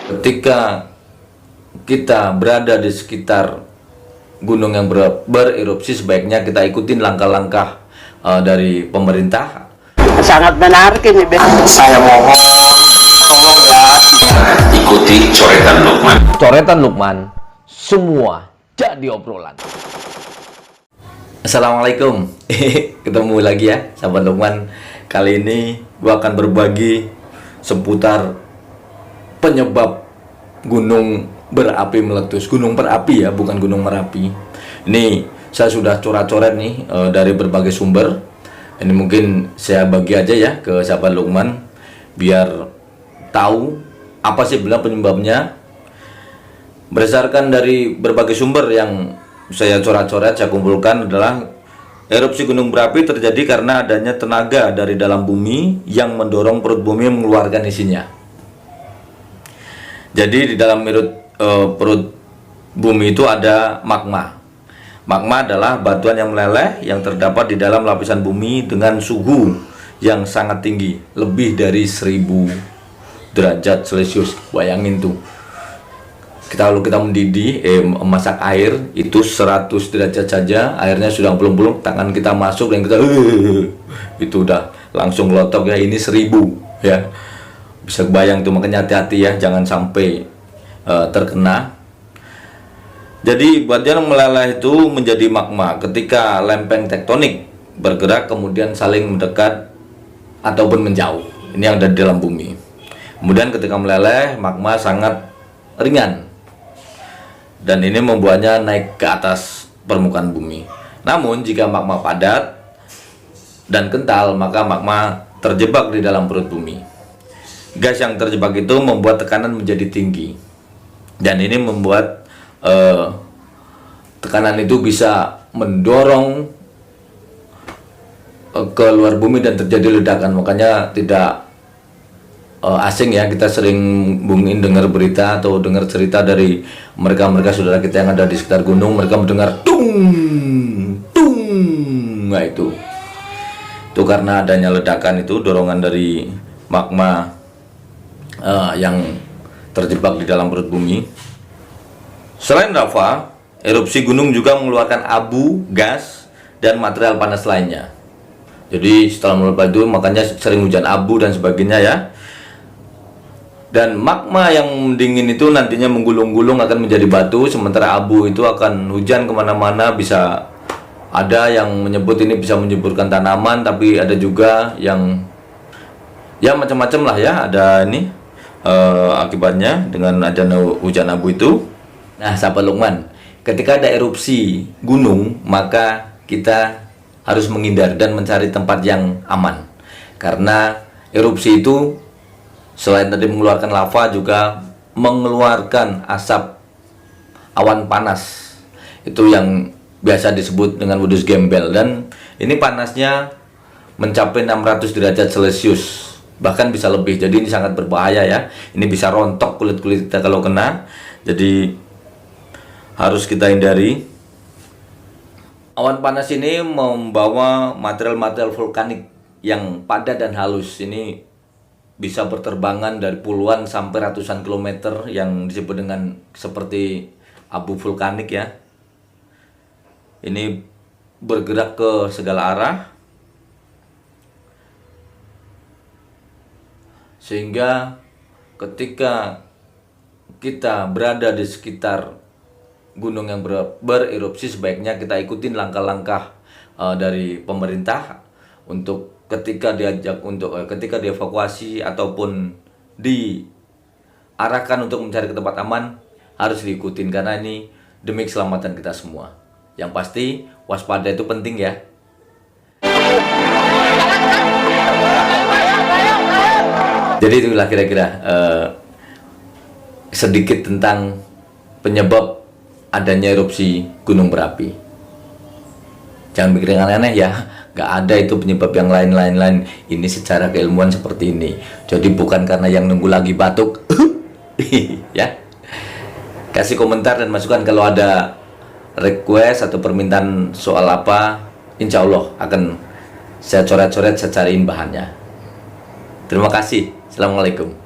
Ketika kita berada di sekitar gunung yang bererupsi, sebaiknya kita ikutin langkah-langkah dari pemerintah. Sangat menarik ini. Saya mohon tolong ya ikuti coretan Lukman. Coretan Lukman, semua jadi obrolan. Assalamualaikum. Ketemu lagi ya sahabat Lukman. Kali ini gua akan berbagi seputar penyebab gunung berapi meletus. Gunung berapi ya, bukan gunung Merapi. Ini saya sudah coret-coret nih dari berbagai sumber. Ini mungkin saya bagi aja ya ke sahabat Lukman biar tahu apa sih bilang penyebabnya. Berdasarkan dari berbagai sumber yang saya coret-coret, saya kumpulkan adalah erupsi gunung berapi terjadi karena adanya tenaga dari dalam bumi yang mendorong perut bumi mengeluarkan isinya. Jadi di dalam perut bumi itu ada magma. Magma adalah batuan yang meleleh yang terdapat di dalam lapisan bumi dengan suhu yang sangat tinggi, lebih dari 1000 derajat Celcius. Bayangin tuh. Kalau kita mendidih, masak air itu 100 derajat saja, airnya sudah belum tangan kita masuk dan kita itu udah langsung lotok ya. Ini 1000 ya. Bisa kebayang tuh, makanya hati-hati ya, jangan sampai terkena. Jadi batuan yang meleleh itu menjadi magma ketika lempeng tektonik bergerak kemudian saling mendekat ataupun menjauh. Ini yang ada di dalam bumi. Kemudian ketika meleleh, magma sangat ringan dan ini membuatnya naik ke atas permukaan bumi. Namun jika magma padat dan kental, maka magma terjebak di dalam perut bumi. Gas yang terjebak itu membuat tekanan menjadi tinggi, dan ini membuat tekanan itu bisa mendorong ke luar bumi dan terjadi ledakan. Makanya tidak asing ya, kita sering mungkin dengar berita atau dengar cerita dari mereka saudara kita yang ada di sekitar gunung, mereka mendengar tung tung. Nah itu karena adanya ledakan, itu dorongan dari magma yang terjebak di dalam perut bumi. Selain lava, erupsi gunung juga mengeluarkan abu, gas, dan material panas lainnya. Jadi setelah melepas itu makanya sering hujan abu dan sebagainya ya. Dan magma yang dingin itu nantinya menggulung-gulung akan menjadi batu, sementara abu itu akan hujan kemana-mana. Bisa ada yang menyebut ini bisa menyuburkan tanaman, tapi ada juga yang ya macam-macam lah ya. Ada ini akibatnya dengan adanya hujan abu itu. Nah sahabat Lukman, ketika ada erupsi gunung maka kita harus menghindar dan mencari tempat yang aman, karena erupsi itu selain tadi mengeluarkan lava juga mengeluarkan asap awan panas, itu yang biasa disebut dengan wedus gembel, dan ini panasnya mencapai 600 derajat Celcius, bahkan bisa lebih. Jadi ini sangat berbahaya ya, ini bisa rontok kulit-kulit kita kalau kena, jadi harus kita hindari. Awan panas ini membawa material-material vulkanik yang padat dan halus. Ini bisa berterbangan dari puluhan sampai ratusan kilometer yang disebut dengan seperti abu vulkanik ya. Ini bergerak ke segala arah sehingga ketika kita berada di sekitar gunung yang bererupsi, sebaiknya kita ikutin langkah-langkah dari pemerintah untuk ketika diajak untuk ketika dievakuasi ataupun diarahkan untuk mencari ke tempat aman, harus diikutin karena ini demi keselamatan kita semua. Yang pasti waspada itu penting ya. Jadi itulah kira-kira sedikit tentang penyebab adanya erupsi gunung berapi. Jangan mikir yang aneh-aneh ya, nggak ada itu penyebab yang lain-lain. Ini secara keilmuan seperti ini. Jadi bukan karena yang nunggu lagi batuk ya. Kasih komentar dan masukan kalau ada request atau permintaan soal apa, insya Allah akan saya coret-coret, saya cariin bahannya. Terima kasih. Assalamualaikum.